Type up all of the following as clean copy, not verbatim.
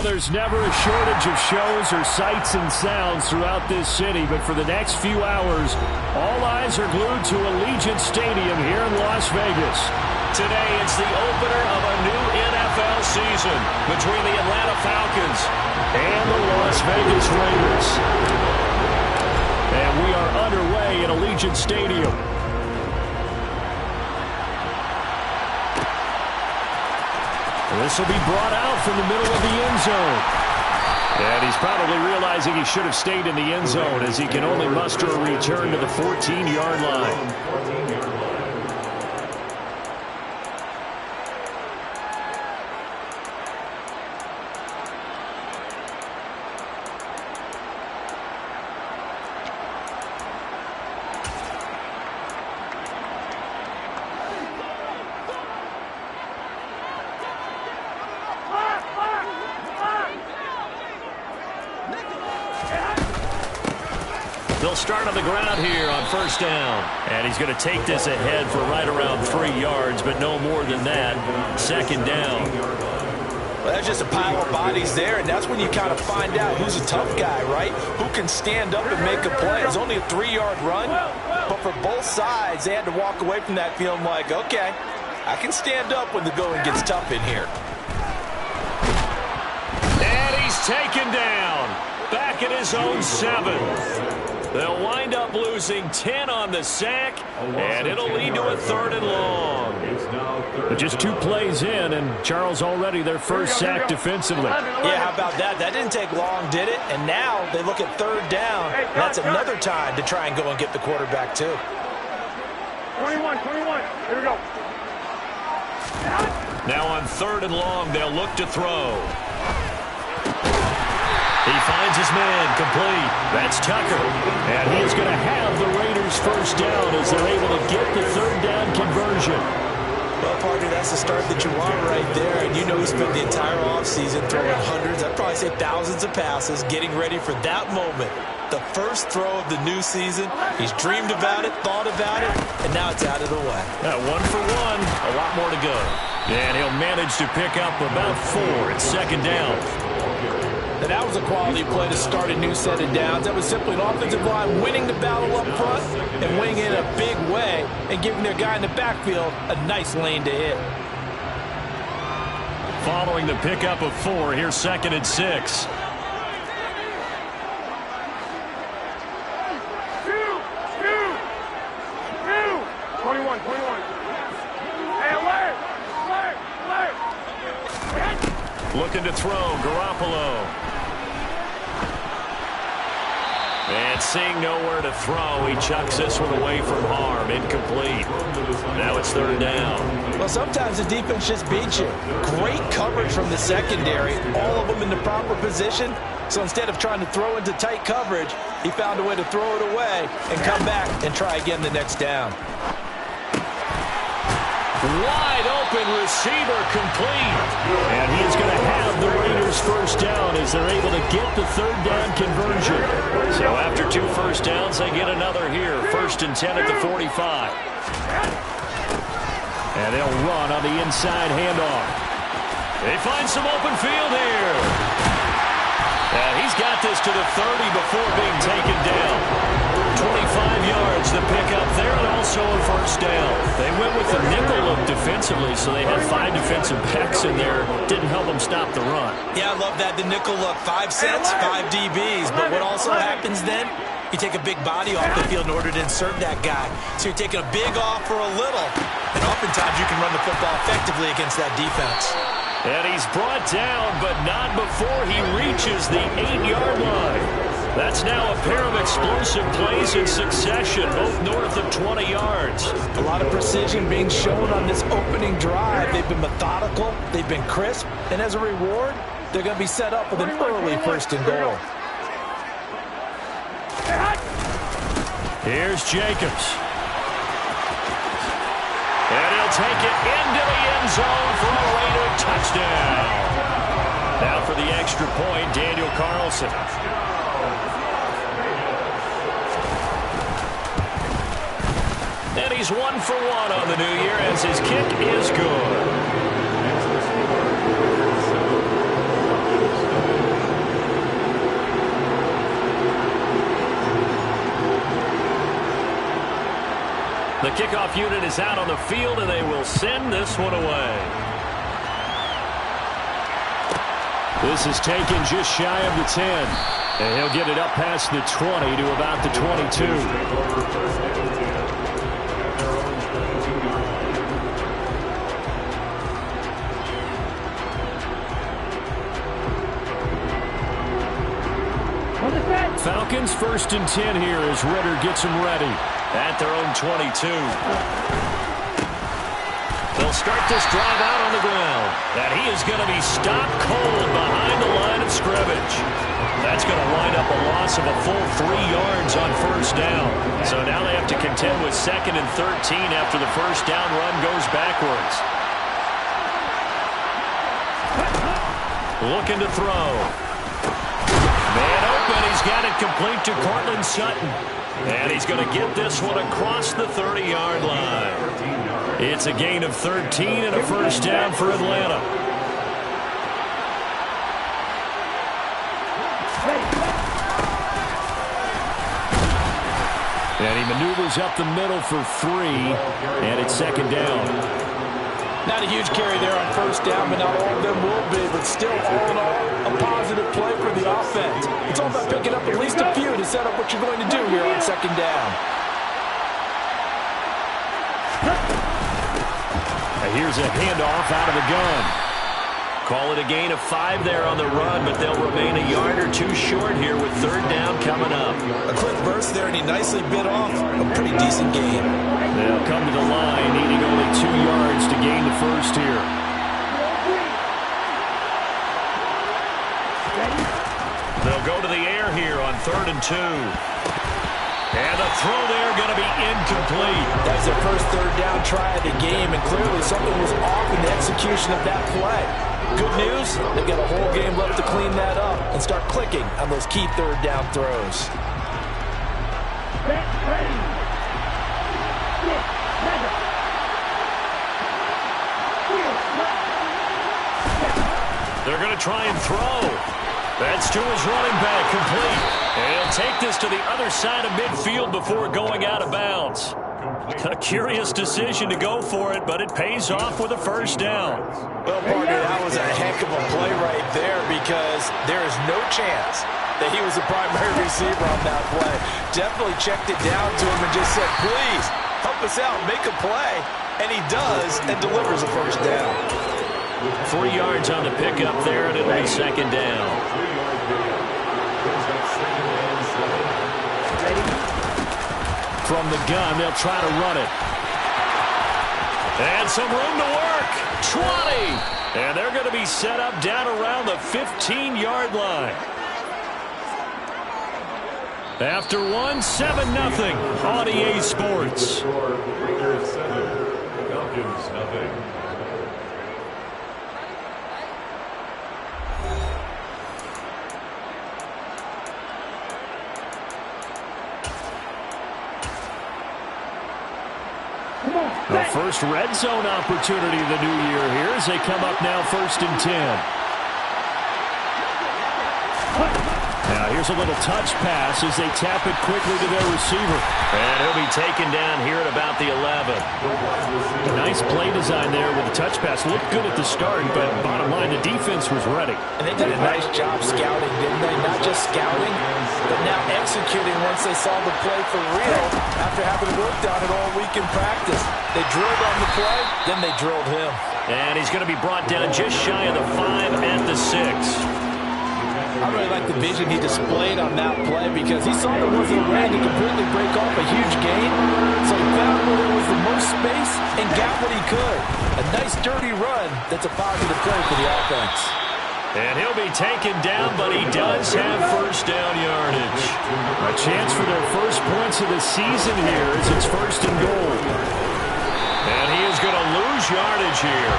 Well, there's never a shortage of shows or sights and sounds throughout this city, but for the next few hours, all eyes are glued to Allegiant Stadium here in Las Vegas. Today, it's the opener of a new NFL season between the Atlanta Falcons and the Las Vegas Raiders. And we are underway at Allegiant Stadium. This will be brought out from the middle of the end zone. And he's probably realizing he should have stayed in the end zone as he can only muster a return to the 14-yard line. They'll start on the ground here on first down. And he's going to take this ahead for right around 3 yards, but no more than that. Second down. Well, that's just a pile of bodies there, and that's when you kind of find out who's a tough guy, right? Who can stand up and make a play. It's only a 3-yard run, but for both sides, they had to walk away from that feeling like, okay, I can stand up when the going gets tough in here. And he's taken down. Back at his own 7. They'll wind up losing 10 on the sack, and it'll lead to a 3rd and long. But just 2 plays in, and Charles already their first sack defensively. Yeah, how about that? That didn't take long, did it? And now they look at 3rd down. That's another time to try and go and get the quarterback, too. 21. Here we go. Now on 3rd and long, they'll look to throw. He finds his man complete. That's Tucker. And he is going to have the Raiders first down as they're able to get the 3rd down conversion. Well, partner, that's the start that you want right there. And you know he spent the entire offseason throwing hundreds, I'd probably say thousands of passes, getting ready for that moment. The first throw of the new season. He's dreamed about it, thought about it, and now it's out of the way. 1 for 1, a lot more to go. And he'll manage to pick up about 4 at second down. And that was a quality play to start a new set of downs. That was simply an offensive line winning the battle up front and winning it in a big way and giving their guy in the backfield a nice lane to hit. Following the pickup of 4, here's 2nd and 6. Looking to throw, Garoppolo. And seeing nowhere to throw, he chucks this one away from harm. Incomplete. Now it's 3rd down. Well, sometimes the defense just beats you. Great coverage from the secondary. All of them in the proper position. So instead of trying to throw into tight coverage, he found a way to throw it away and come back and try again the next down. Wide open receiver complete. And he's going to have the Raiders first down as they're able to get the 3rd down conversion. So after 2 first downs, they get another here. 1st and 10 at the 45. And they'll run on the inside handoff. They find some open field here. And he's got this to the 30 before being taken down. 25 yards to pick up there, and also a first down. They went with the nickel look defensively, so they had 5 defensive backs in there. Didn't help them stop the run. Yeah, I love that, the nickel look. 5 cents, 5 DBs. But what also happens then, you take a big body off the field in order to insert that guy. So you're taking a big off for a little. And oftentimes you can run the football effectively against that defense. And he's brought down, but not before he reaches the 8-yard line. That's now a pair of explosive plays in succession, both north of 20 yards. A lot of precision being shown on this opening drive. They've been methodical, they've been crisp, and as a reward, they're going to be set up with an early 1st and goal. Here's Jacobs. And he'll take it into the end zone for a Raider touchdown. Now for the extra point, Daniel Carlson. And he's 1 for 1 on the new year as his kick is good. The kickoff unit is out on the field, and they will send this one away. This is taken just shy of the 10. And he'll get it up past the 20 to about the 22. Falcons 1st and 10 here as Ridder gets them ready at their own 22. They'll start this drive out on the ground. And he is going to be stopped cold behind the line of scrimmage. That's going to wind up a loss of a full 3 yards on 1st down. So now they have to contend with 2nd and 13 after the 1st down run goes backwards. Looking to throw. Man open, he's got it complete to Courtland Sutton. And he's going to get this one across the 30-yard line. It's a gain of 13 and a 1st down for Atlanta. And he maneuvers up the middle for 3, and it's 2nd down. Not a huge carry there on 1st down, but not all of them will be. But still, all in all, a positive play for the offense. It's all about picking up at least a few to set up what you're going to do here on 2nd down. And here's a handoff out of the gun. Call it a gain of 5 there on the run, but they'll remain a yard or 2 short here with 3rd down coming up. A quick burst there, and he nicely bit off a pretty decent gain. They'll come to the line, needing only 2 yards to gain the 1st here. They'll go to the air here on 3rd and 2. And the throw there going to be incomplete. That's their first 3rd down try of the game, and clearly something was off in the execution of that play. Good news, they've got a whole game left to clean that up and start clicking on those key 3rd down throws. They're going to try and throw. That's to his running back, complete. And he'll take this to the other side of midfield before going out of bounds. A curious decision to go for it, but it pays off with a 1st down. Well, partner, that was a heck of a play right there because there is no chance that he was the primary receiver on that play. Definitely checked it down to him and just said, please, help us out, make a play. And he does and delivers a 1st down. 3 yards on the pickup there, and it'll be 2nd down. From the gun, they'll try to run it. And some room to work. 20. And they're going to be set up down around the 15-yard line. After 7-0 on EA Sports. Raiders 7, Falcons 0. The first red zone opportunity of the new year here as they come up now 1st and 10. Now here's a little touch pass as they tap it quickly to their receiver. And he'll be taken down here at about the 11. Nice play design there with the touch pass. Looked good at the start, but bottom line, the defense was ready. And they did a nice job scouting, didn't they? Not just scouting, but now executing once they saw the play for real after having worked on it all week in practice. They drilled on the play, then they drilled him. And he's going to be brought down just shy of the 5 at the 6. I really like the vision he displayed on that play because he saw there wasn't a way to completely break off a huge gain. So he found where there was the most space and got what he could. A nice dirty run that's a positive play for the offense. And he'll be taken down, but he does have 1st down yardage. A chance for their first points of the season here as it's 1st and goal. And he is going to lose yardage here.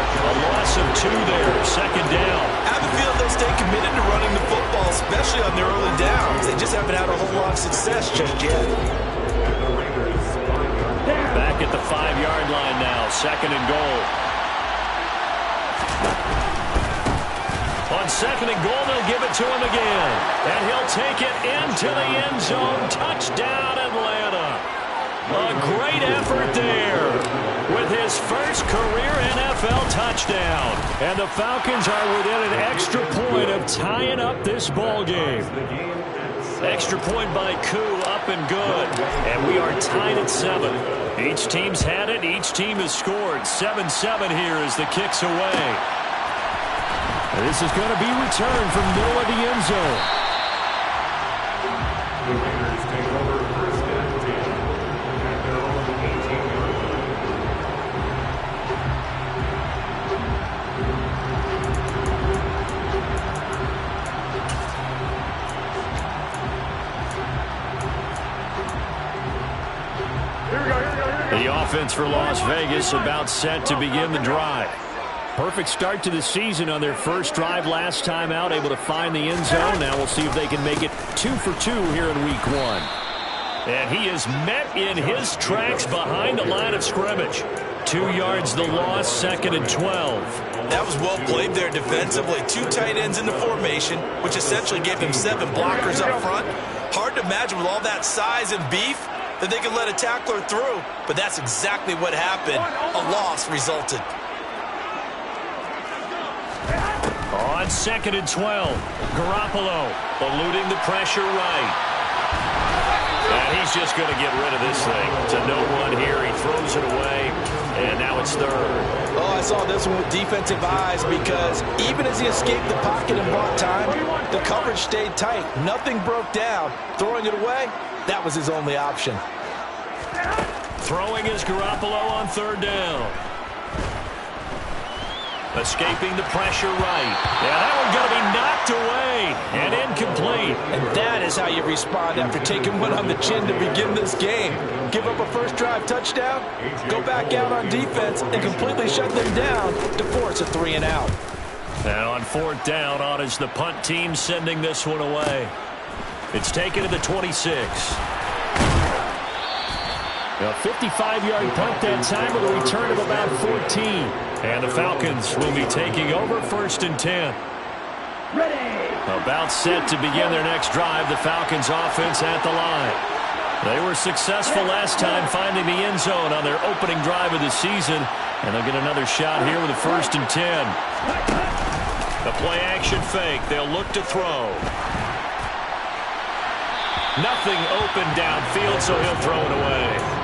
A loss of 2 there, 2nd down. I have a feeling they'll stay committed to running the football, especially on their early downs. They just haven't had a whole lot of success just yet. Back at the 5-yard line now, 2nd and goal. On 2nd and goal, they'll give it to him again. And he'll take it into the end zone. Touchdown, Atlanta. A great effort there with his first career NFL touchdown. And the Falcons are within an extra point of tying up this ball game. Extra point by Koo, up and good. And we are tied at 7. Each team's had it. Each team has scored. 7-7 here as the kick's away. This is going to be returned from middle of the end zone. The Raiders take over first and 10 at their own 18-yard line. The offense for Las Vegas about set to begin the drive. Perfect start to the season on their first drive last time out, able to find the end zone. Now we'll see if they can make it 2 for 2 here in week 1. And he is met in his tracks behind the line of scrimmage. 2 yards the loss, 2nd and 12. That was well played there defensively. 2 tight ends in the formation, which essentially gave him 7 blockers up front. Hard to imagine with all that size and beef that they could let a tackler through, but that's exactly what happened. A loss resulted. On 2nd and 12, Garoppolo eluding the pressure right. And he's just going to get rid of this thing. To no one here, he throws it away, and now it's 3rd. Oh, I saw this one with defensive eyes because even as he escaped the pocket and bought time, the coverage stayed tight. Nothing broke down. Throwing it away, that was his only option. Throwing is Garoppolo on 3rd down. Escaping the pressure right. Yeah, that one's going to be knocked away and incomplete. And that is how you respond after taking one on the chin to begin this game. Give up a first drive touchdown, go back out on defense, and completely shut them down to force a 3 and out. And on 4th down, on is the punt team sending this one away. It's taken to the 26. A 55-yard punt that time with a return of about 14. And the Falcons will be taking over 1st and 10. About set to begin their next drive. The Falcons offense at the line. They were successful last time finding the end zone on their opening drive of the season. And they'll get another shot here with a 1st and 10. A play action fake. They'll look to throw. Nothing open downfield, so he'll throw it away.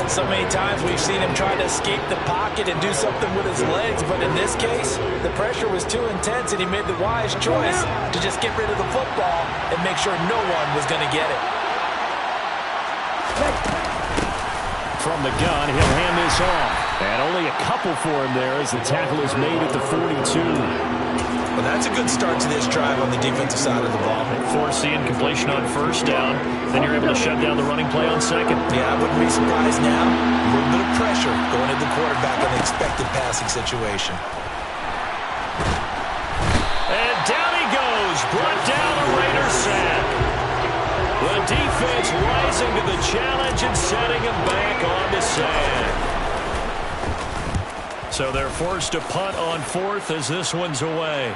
So many times we've seen him try to escape the pocket and do something with his legs, but in this case, the pressure was too intense and he made the wise choice to just get rid of the football and make sure no one was going to get it. From the gun, he'll hand this off. And only a couple for him there as the tackle is made at the 42. Well, that's a good start to this drive on the defensive side of the ball. Force the incompletion on 1st down. Then you're able to shut down the running play on 2nd. Yeah, I wouldn't be surprised now. A little bit of pressure going to the quarterback in an expected passing situation. And down he goes. Brought down a Raider sack. The defense rising to the challenge and setting him back on the sack. So they're forced to punt on 4th as this one's away.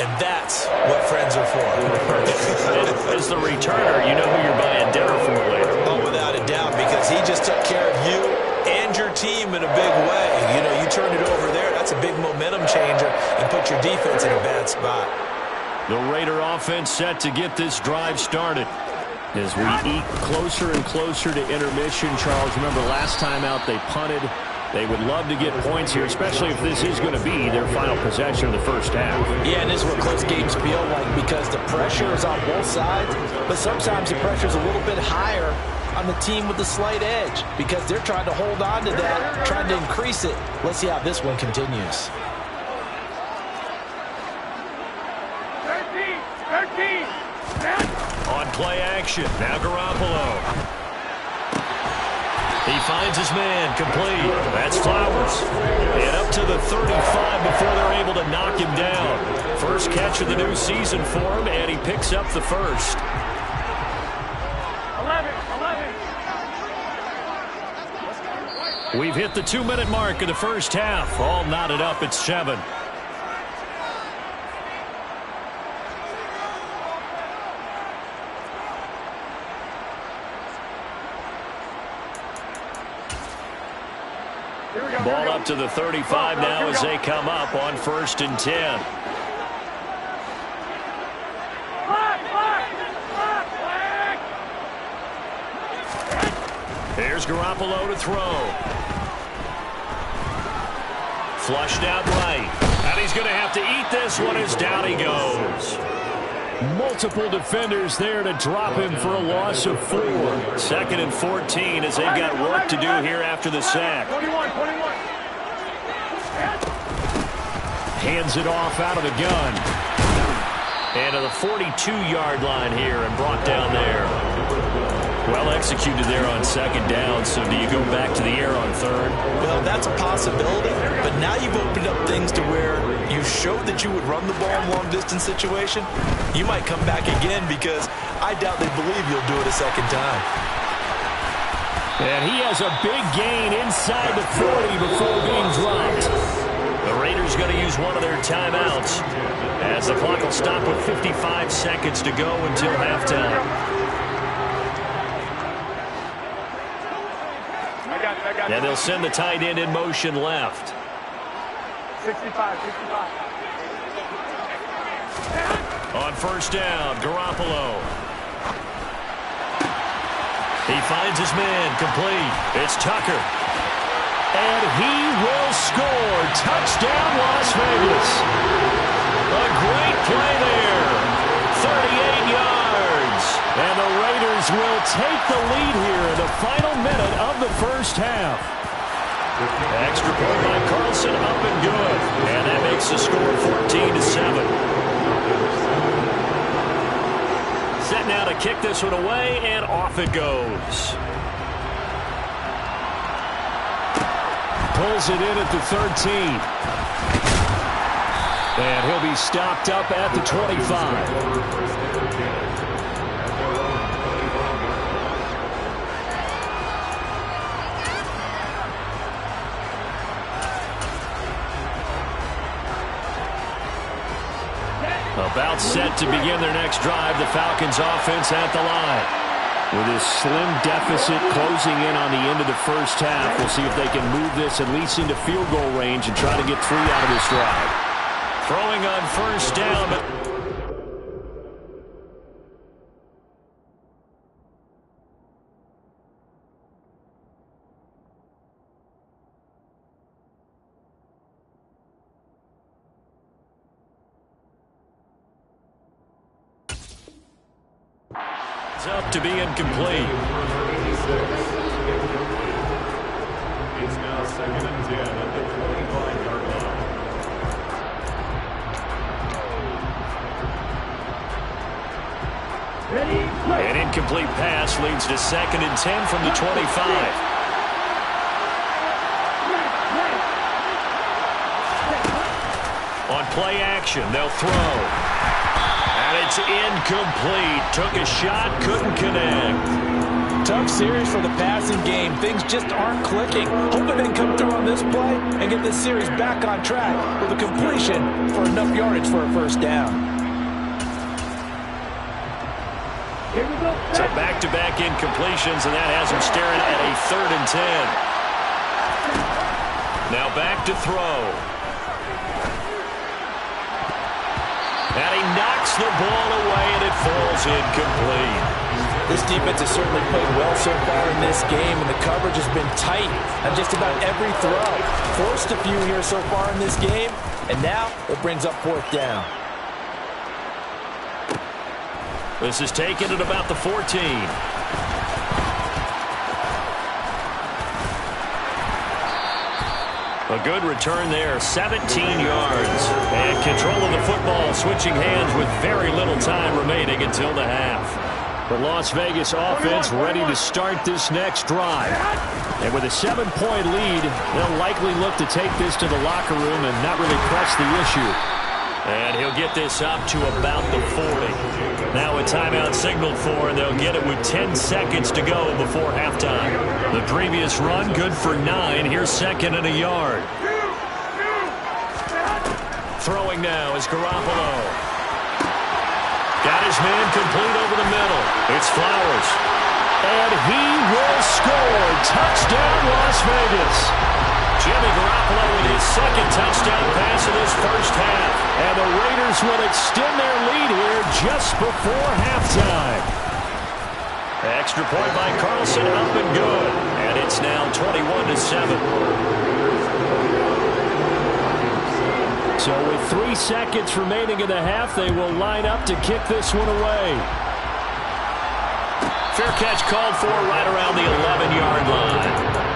And that's what friends are for. As the returner, you know who you're buying dinner for later. Oh, without a doubt, because he just took care of you and your team in a big way. You know, you turned it over there. That's a big momentum changer and put your defense in a bad spot. The Raider offense set to get this drive started. As we eke closer and closer to intermission, Charles, remember last time out they punted. They would love to get points here, especially if this is going to be their final possession of the first half. Yeah, and this is what close games feel like because the pressure is on both sides, but sometimes the pressure is a little bit higher on the team with the slight edge because they're trying to hold on to that, trying to increase it. Let's see how this one continues. 13. On play action, now Garoppolo. He finds his man, complete. That's Flowers. And up to the 35 before they're able to knock him down. First catch of the new season for him, and he picks up the first. 11. We've hit the 2-minute mark of the first half. All knotted up at 7. Ball up to the 35 now as they come up on 1st and 10. Here's Garoppolo to throw. Flushed out right. And he's going to have to eat this one as down he goes. Multiple defenders there to drop him for a loss of 4. 2nd and 14 as they've got work to do here after the sack. 21. Hands it off out of the gun. And to the 42-yard line here and brought down there. Well executed there on 2nd down, so do you go back to the air on 3rd? Well, that's a possibility, but now you've opened up things to where you showed that you would run the ball in long-distance situation. You might come back again because I doubt they believe you'll do it a second time. And he has a big gain inside the 40 before being dropped. The Raiders going to use one of their timeouts as the clock will stop with 55 seconds to go until halftime. And they'll send the tight end in motion left. 65. On 1st down, Garoppolo. He finds his man complete. It's Tucker. And he will score. Touchdown, Las Vegas. A great play there. 38 yards. And the Raiders will take the lead here in the final minute of the 1st half. Extra point by Carlson, up and good. And that makes the score 14-7. Set now to kick this one away, and off it goes. Pulls it in at the 13. And he'll be stopped up at the 25. About set to begin their next drive, the Falcons offense at the line. With this slim deficit closing in on the end of the 1st half, we'll see if they can move this at least into field goal range and try to get 3 out of this drive. Throwing on 1st down, but up to be incomplete. It's now 2nd and 10 at the 25-yard line. An incomplete pass leads to 2nd and 10 from the 25. On play action, they'll throw. And it's incomplete. Took a shot, couldn't connect. Tough series for the passing game. Things just aren't clicking. Hoping they can come through on this play and get this series back on track with a completion for enough yardage for a 1st down. So back-to-back incompletions, and that has him staring at a 3rd and 10. Now back to throw. And he knocks the ball away, and it falls incomplete. This defense has certainly played well so far in this game, and the coverage has been tight on just about every throw. Forced a few here so far in this game, and now it brings up 4th down. This is taken at about the 14. A good return there, 17 yards. And control of the football, switching hands with very little time remaining until the half. The Las Vegas offense ready to start this next drive. And with a 7-point lead, they'll likely look to take this to the locker room and not really press the issue. And he'll get this up to about the 40. Now a timeout signaled for, and they'll get it with 10 seconds to go before halftime. The previous run good for 9. Here's 2nd and a yard. Throwing now is Garoppolo. Got his man complete over the middle. It's Flowers. And he will score. Touchdown, Las Vegas. Jimmy Garoppolo with his second touchdown pass of this first half. And the Raiders will extend their lead here just before halftime. Extra point by Carlson, up and good. And it's now 21-7. So with 3 seconds remaining in the half, they will line up to kick this one away. Fair catch called for right around the 11-yard line.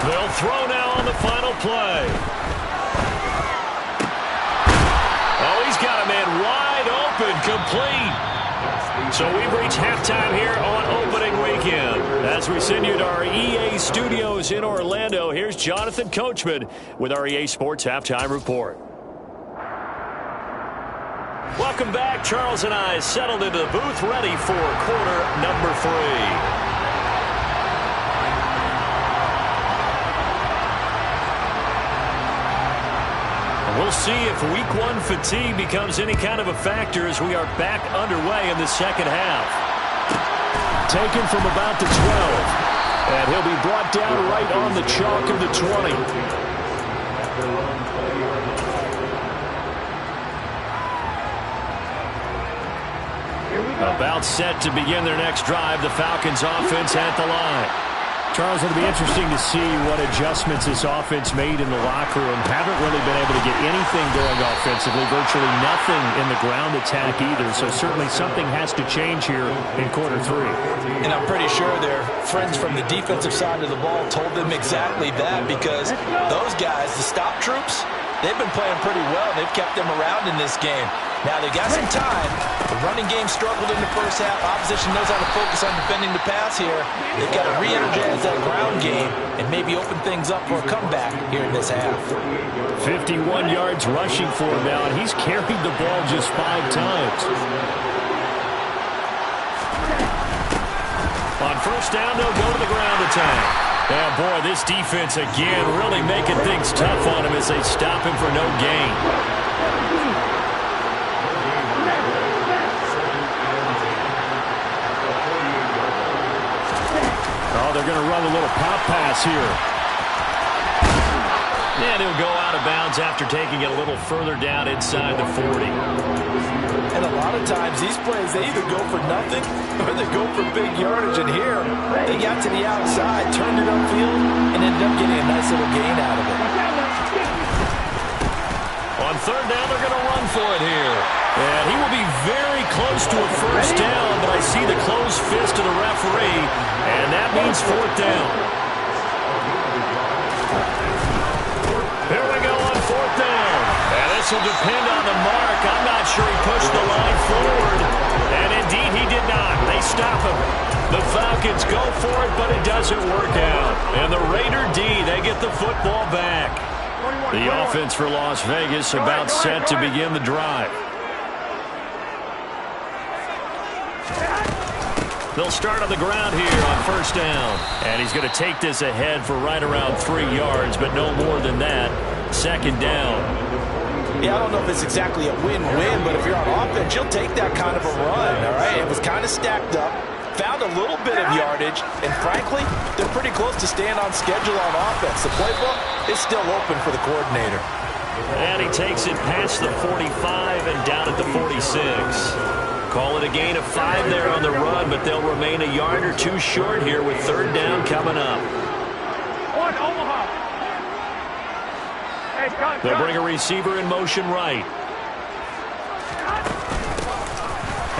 They'll throw now on the final play. Oh, he's got a man wide open, complete. So we've reached halftime here on opening weekend. As we send you to our EA studios in Orlando, here's Jonathan Coachman with our EA Sports Halftime Report. Welcome back. Charles and I settled into the booth, ready for quarter number 3. We'll see if week 1 fatigue becomes any kind of a factor as we are back underway in the second half. Taken from about the 12. And he'll be brought down right on the chalk of the 20. About set to begin their next drive. The Falcons offense at the line. Charles, it'll be interesting to see what adjustments this offense made in the locker room. Haven't really been able to get anything going offensively. Virtually nothing in the ground attack either. So certainly something has to change here in quarter 3. And I'm pretty sure their friends from the defensive side of the ball told them exactly that, because those guys, the stop troops, they've been playing pretty well. They've kept them around in this game. Now, they got some time. The running game struggled in the first half. Opposition knows how to focus on defending the pass here. They've got to re-energize that ground game and maybe open things up for a comeback here in this half. 51 yards rushing for him now, and he's carried the ball just 5 times. On first down, they'll go to the ground attack. And boy, this defense again really making things tough on him as they stop him for no gain. Oh, they're going to run a little pop pass here. And he'll go out of bounds after taking it a little further down inside the 40. And a lot of times these plays, they either go for nothing or they go for big yardage. And here, they got to the outside, turned it upfield, and ended up getting a nice little gain out of it. On third down, they're going to run for it here. And he will be very close to a first down, but I see the closed fist of the referee, and that means fourth down. Here we go on fourth down. And this will depend on the mark. I'm not sure he pushed the line forward. And indeed, he did not. They stop him. The Falcons go for it, but it doesn't work out. And the Raider D, they get the football back. The offense for Las Vegas about set to begin the drive. They'll start on the ground here on first down. And he's going to take this ahead for right around 3 yards, but no more than that. Second down. Yeah, I don't know if it's exactly a win-win, but if you're on offense, you'll take that kind of a run, all right? It was kind of stacked up, found a little bit of yardage, and frankly, they're pretty close to staying on schedule on offense. The playbook is still open for the coordinator. And he takes it past the 45 and down at the 46. Call it a gain of 5 there on the run, but they'll remain a yard or 2 short here with third down coming up. They'll bring a receiver in motion right.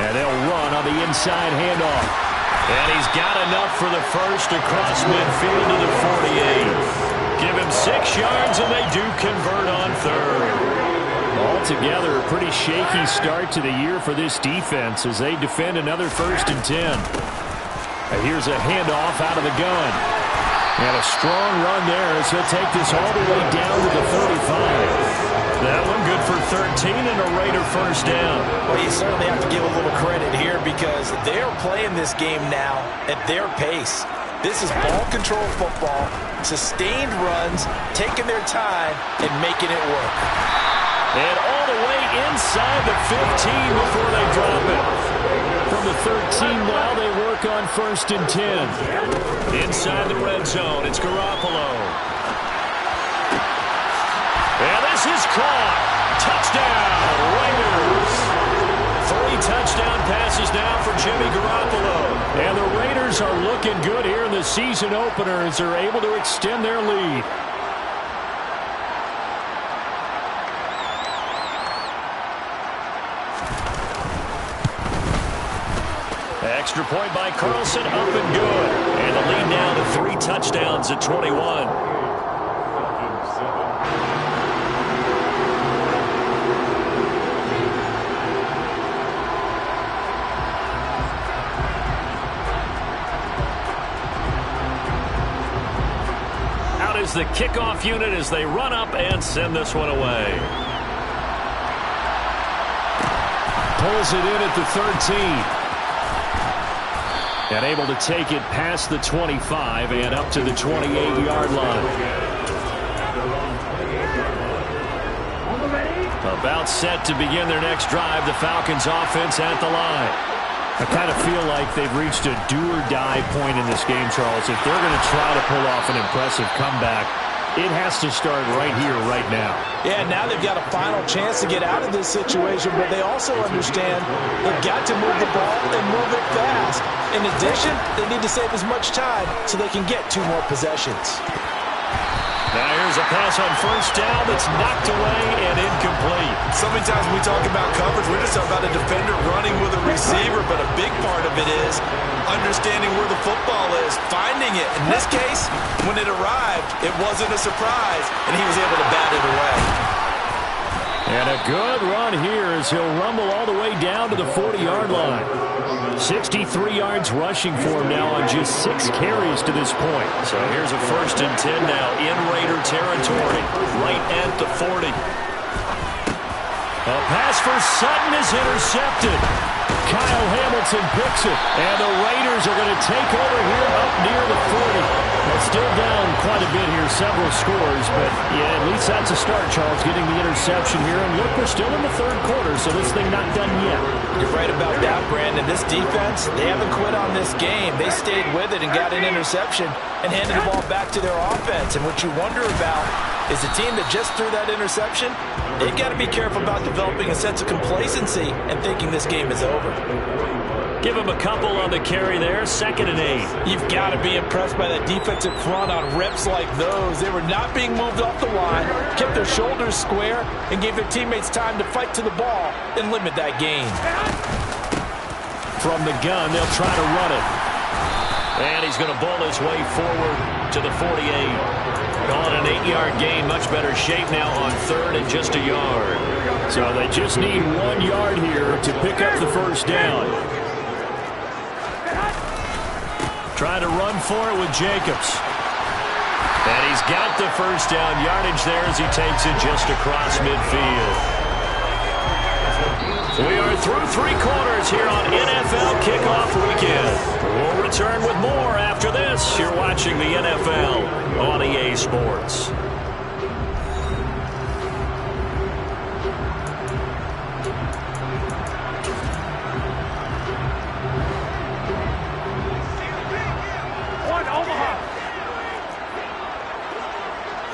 And they'll run on the inside handoff. And he's got enough for the first across midfield to the 48. Give him 6 yards, and they do convert on third. Altogether, a pretty shaky start to the year for this defense as they defend another 1st and 10. And here's a handoff out of the gun. And a strong run there as he'll take this all the way down to the 35. That one good for 13 and a Raider first down. Well, you certainly have to give a little credit here because they're playing this game now at their pace. This is ball control football, sustained runs, taking their time, and making it work. And all the way inside the 15 before they drop it. From the 13 now, they work on 1st and 10. Inside the red zone, it's Garoppolo. And this is caught. Touchdown, Raiders. 3 touchdown passes now for Jimmy Garoppolo. And the Raiders are looking good here in the season opener as they're able to extend their lead. Extra point by Carlson, up and good. And the lead now to 3 touchdowns at 21. Out is the kickoff unit as they run up and send this one away. Pulls it in at the 13. And able to take it past the 25 and up to the 28-yard line. About set to begin their next drive. The Falcons offense at the line. I kind of feel like they've reached a do-or-die point in this game, Charles. If they're going to try to pull off an impressive comeback, it has to start right here, right now. Yeah, now they've got a final chance to get out of this situation, but they also understand they've got to move the ball and move it fast. In addition, they need to save as much time so they can get 2 more possessions. Now here's a pass on 1st down that's knocked away and incomplete. So many times when we talk about coverage, we're just talking about a defender running with a receiver, but a big part of it is understanding where the football is, finding it. In this case, when it arrived, it wasn't a surprise, and he was able to bat it away. And a good run here as he'll rumble all the way down to the 40-yard line. 63 yards rushing for him now on just 6 carries to this point. So here's a 1st and 10 now in Raider territory, right at the 40. A pass for Sutton is intercepted. Kyle Hamilton picks it, and the Raiders are going to take over here up near the 40. They're still down quite a bit here, several scores, but yeah, at least that's a start, Charles, getting the interception here. And look, we're still in the 3rd quarter, so this thing not done yet. You're right about that, Brandon. This defense, they haven't quit on this game. They stayed with it and got an interception and handed the ball back to their offense. And what you wonder about is the team that just threw that interception, they've got to be careful about developing a sense of complacency and thinking this game is over. Give him a couple on the carry there, 2nd and 8. You've got to be impressed by that defensive front on reps like those. They were not being moved off the line, kept their shoulders square, and gave their teammates time to fight to the ball and limit that gain. From the gun, they'll try to run it. And he's going to bowl his way forward to the 48. Calling an 8-yard gain, much better shape now on 3rd and just a yard. So they just need 1 yard here to pick up the 1st down. Trying to run for it with Jacobs. And he's got the 1st down yardage there as he takes it just across midfield. We are through 3 quarters here on NFL Kickoff Weekend. We'll return with more after this. You're watching the NFL on EA Sports. Omaha.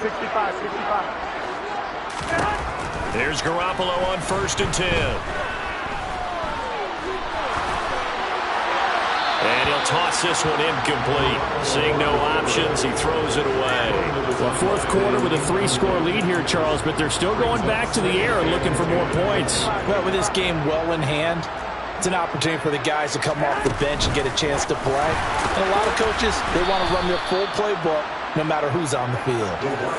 65. There's Garoppolo on 1st and 10. And he'll toss this one incomplete. Seeing no options, he throws it away. Well, 4th quarter with a 3-score lead here, Charles, but they're still going back to the air and looking for more points. Well, with this game well in hand, it's an opportunity for the guys to come off the bench and get a chance to play. And a lot of coaches, they want to run their full playbook no matter who's on the field.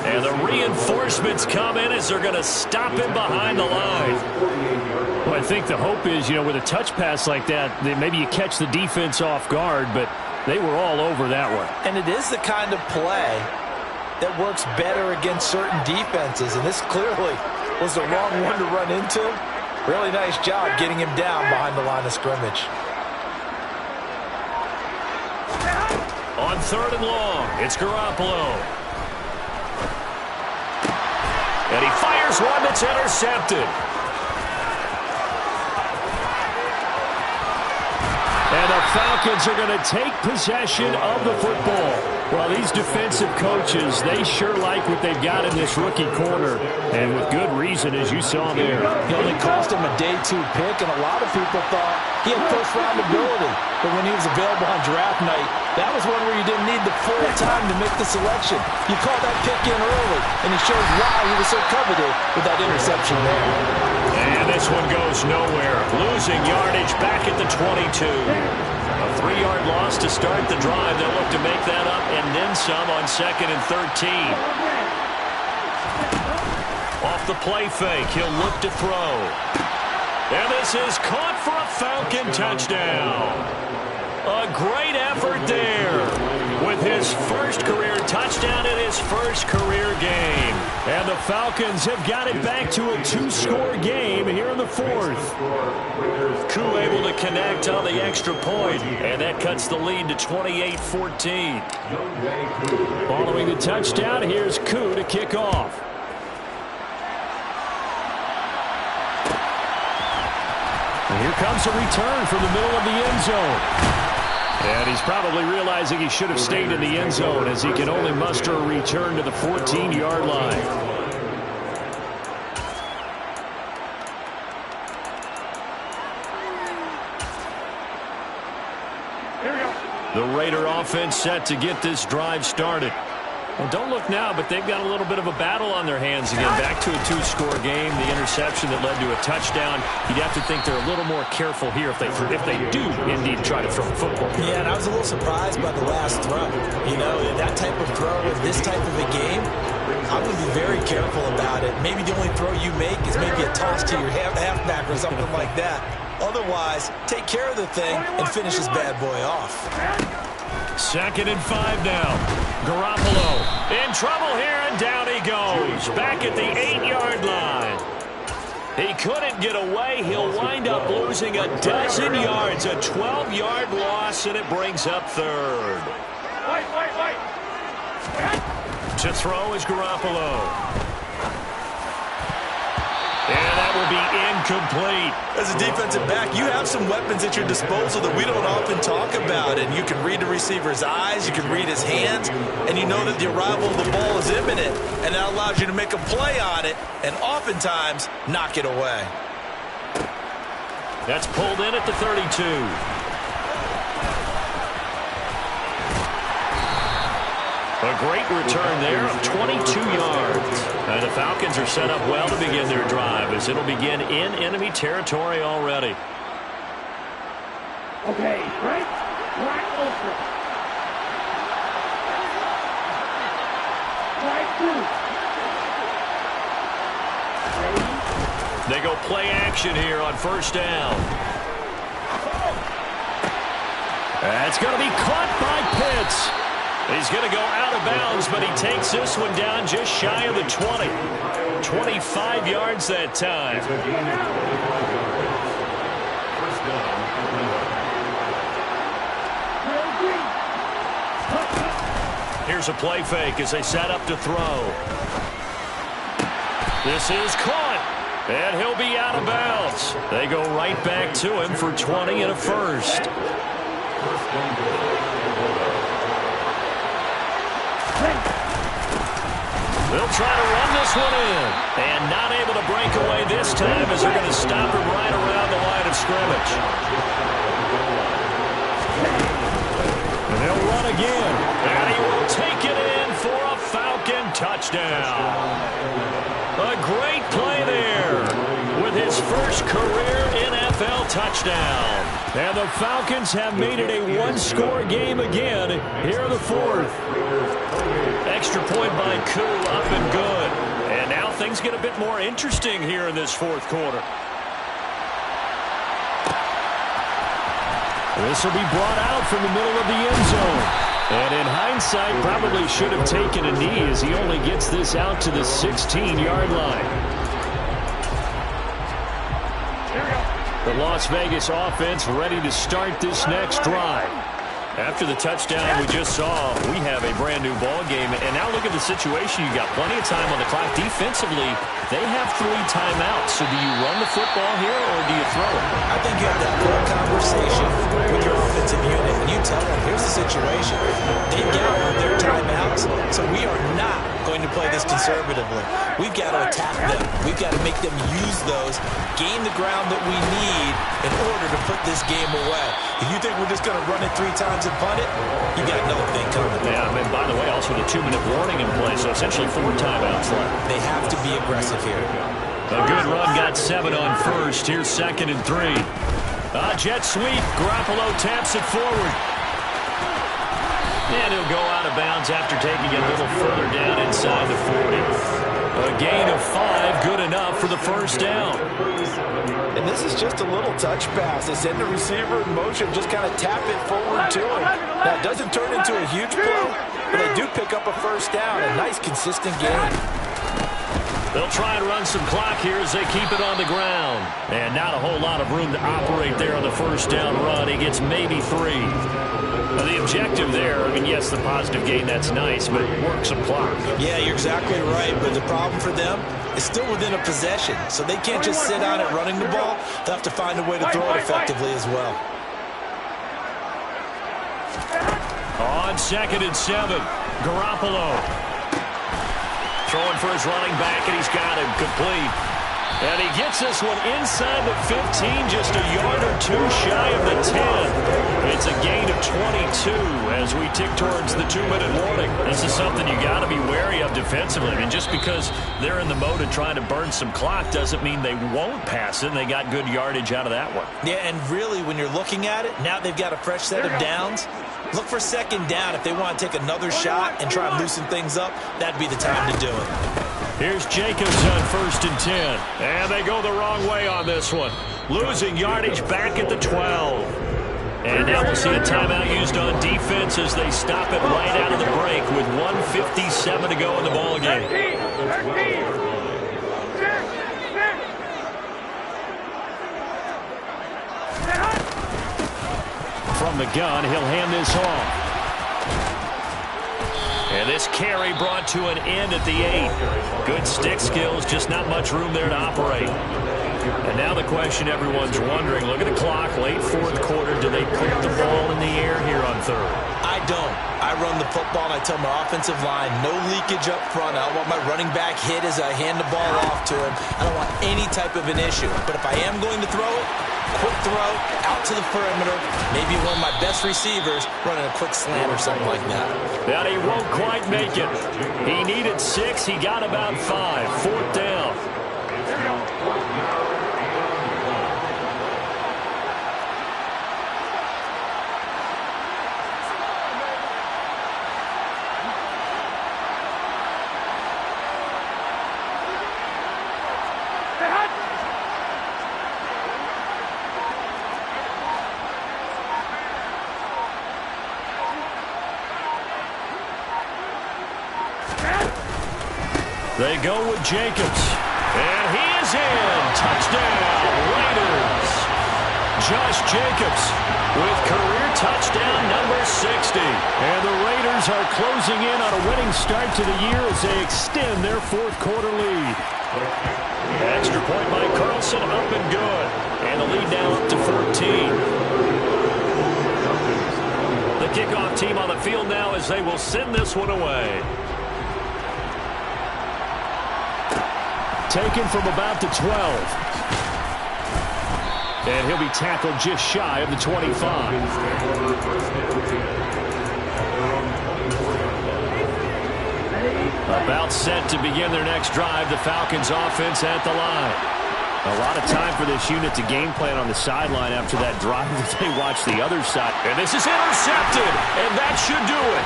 And the reinforcements come in as they're going to stop him behind the line. Well, I think the hope is, with a touch pass like that, maybe you catch the defense off guard, but they were all over that one. And it is the kind of play that works better against certain defenses, and this clearly was the wrong one to run into. Really nice job getting him down behind the line of scrimmage. On 3rd and long, it's Garoppolo. And he fires Here's one that's intercepted. And the Falcons are going to take possession of the football. Well, these defensive coaches, they sure like what they've got in this rookie corner. And with good reason, as you saw there. He only cost him a day 2 pick, and a lot of people thought he had first-round ability. But when he was available on draft night, that was one where you didn't need the full time to make the selection. You called that pick in early, and he showed why he was so coveted with that interception there. And this one goes nowhere. Losing yardage back at the 22. A 3-yard loss to start the drive. They'll look to make that up and then some on 2nd and 13. Off the play fake, he'll look to throw. And this is caught for a Falcon touchdown. A great effort there with his first career touchdown in his first career game. And the Falcons have got it back to a 2-score game here in the 4th. Koo able to connect on the extra point, and that cuts the lead to 28-14. Following the touchdown, here's Koo to kick off. And here comes a return from the middle of the end zone. And he's probably realizing he should have stayed in the end zone as he can only muster a return to the 14-yard line. The Raider offense set to get this drive started. Well, don't look now, but they've got a little bit of a battle on their hands again. Back to a 2-score game. The interception that led to a touchdown. You'd have to think they're a little more careful here if they do indeed try to throw a football. Yeah, and I was a little surprised by the last throw. You know, that type of throw in this type of a game, I'm going to be very careful about it. Maybe the only throw you make is maybe a toss to your halfback or something like that. Otherwise, take care of the thing and finish this bad boy off. 2nd and 5 now. Garoppolo in trouble here, and down he goes. Back at the 8-yard line. He couldn't get away. He'll wind up losing a dozen yards. A 12-yard loss, and it brings up 3rd. To throw is Garoppolo. And that will be incomplete. As a defensive back, you have some weapons at your disposal that we don't often talk about. And you can read the receiver's eyes, you can read his hands, and you know that the arrival of the ball is imminent. And that allows you to make a play on it and oftentimes knock it away. That's pulled in at the 32. A great return there of 22 yards. And the Falcons are set up well to begin their drive as it'll begin in enemy territory already. Okay, right? Right over. Right two. They go play action here on 1st down. That's going to be caught by Pitts. He's going to go out of bounds, but he takes this one down just shy of the 20. 25 yards that time. Here's a play fake as they set up to throw. This is caught, and he'll be out of bounds. They go right back to him for 20 and a first. They'll try to run this one in. And not able to break away this time as they're going to stop him right around the line of scrimmage. And they'll run again. And he will take it in for a Falcon touchdown. A great play there with his first career NFL touchdown. And the Falcons have made it a 1-score game again here in the 4th. Extra point by Koo, up and good. And now things get a bit more interesting here in this 4th quarter. This will be brought out from the middle of the end zone. And in hindsight, probably should have taken a knee as he only gets this out to the 16-yard line. The Las Vegas offense ready to start this next drive. After the touchdown we just saw, we have a brand-new ball game. And now look at the situation. You got plenty of time on the clock. Defensively, they have 3 timeouts. So do you run the football here or do you throw it? I think you have that full conversation with your offensive unit, and you tell them, here's the situation. They've gathered their timeouts, so we are not going to play this conservatively. We've got to attack them. We've got to make them use those, gain the ground that we need in order to put this game away. If you think we're just going to run it 3 times and punt it, you got another thing coming. Yeah, and by the way, also the 2-minute warning in play, so essentially 4 timeouts left. They have to be aggressive here. A good run, got 7 on first. Here's 2nd and 3. Jet sweep. Garoppolo taps it forward. And he'll go out of bounds after taking it a little further down inside the 40. A gain of 5, good enough for the first down. And this is just a little touch pass. They send the receiver in motion, just kind of tap it forward to him. Now, it doesn't turn into a huge play, but they do pick up a first down. A nice, consistent gain. They'll try and run some clock here as they keep it on the ground. And not a whole lot of room to operate there on the first down run. He gets maybe 3. The objective there, I mean, yes, the positive gain, that's nice, but work some clock. Yeah, you're exactly right, but the problem for them is still within a possession, so they can't just sit on it running the ball. They'll have to find a way to throw it effectively as well. On 2nd and 7, Garoppolo. Throwing for his running back, and he's got him complete. And he gets this one inside the 15, just a yard or 2 shy of the 10. It's a gain of 22 as we tick towards the 2-minute warning. This is something you got to be wary of defensively. I mean, just because they're in the mode of trying to burn some clock doesn't mean they won't pass it, and they got good yardage out of that one. Yeah, and really, when you're looking at it, now they've got a fresh set of downs. Look for 2nd down. If they want to take another shot and try and loosen things up, that'd be the time to do it. Here's Jacobs on 1st and 10. And they go the wrong way on this one. Losing yardage back at the 12. And now we'll see a timeout used on defense as they stop it right out of the break with 1:57 to go in the ballgame. 13. From the gun, he'll hand this off. And this carry brought to an end at the 8. Good stick skills, just not much room there to operate. And now the question everyone's wondering, look at the clock, late 4th quarter. Do they put the ball in the air here on 3rd? I don't. I run the football, and I tell my offensive line, no leakage up front. I don't want my running back hit as I hand the ball off to him. I don't want any type of an issue. But if I am going to throw it, quick throw, out to the perimeter, maybe one of my best receivers running a quick slant or something like that. And he won't quite make it. He needed 6. He got about 5. 4th down. They go with Jacobs. And he is in. Touchdown, Raiders. Josh Jacobs with career touchdown number 60. And the Raiders are closing in on a winning start to the year as they extend their 4th quarter lead. Extra point by Carlson, up and good. And the lead now up to 14. The kickoff team on the field now as they will send this one away. Taken from about the 12. And he'll be tackled just shy of the 25. About set to begin their next drive, the Falcons offense at the line. A lot of time for this unit to game plan on the sideline after that drive that they watch the other side. And this is intercepted, and that should do it.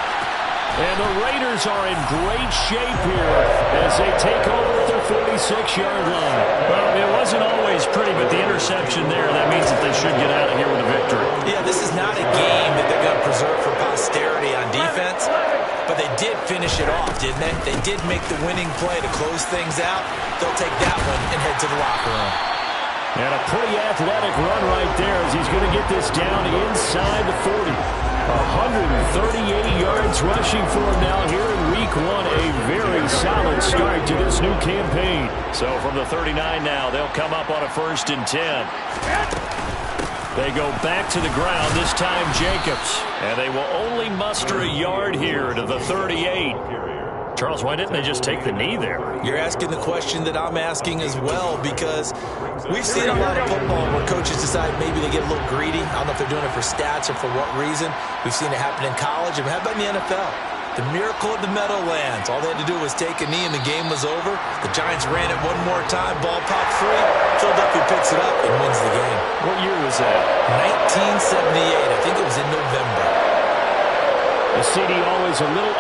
And the Raiders are in great shape here as they take over at their 46-yard line. Well, it wasn't always pretty, but the interception there, that means that they should get out of here with a victory. Yeah, this is not a game that they're going to preserve for posterity on defense, but they did finish it off, didn't they? They did make the winning play to close things out. They'll take that one and head to the locker room. And a pretty athletic run right there as he's going to get this down inside the 40. 138 yards rushing for him now here in week 1. A very solid start to this new campaign. So from the 39 now, they'll come up on a 1st and 10. They go back to the ground, this time Jacobs. And they will only muster a yard here to the 38. Charles, why didn't they just take the knee there? You're asking the question that I'm asking as well, because we've seen a lot of football where coaches decide maybe they get a little greedy. I don't know if they're doing it for stats or for what reason. We've seen it happen in college. And how about in the NFL? The miracle of the Meadowlands. All they had to do was take a knee and the game was over. The Giants ran it one more time. Ball popped free. Philadelphia picks it up and wins the game. What year was that? 1978. I think it was in November. The CD always a little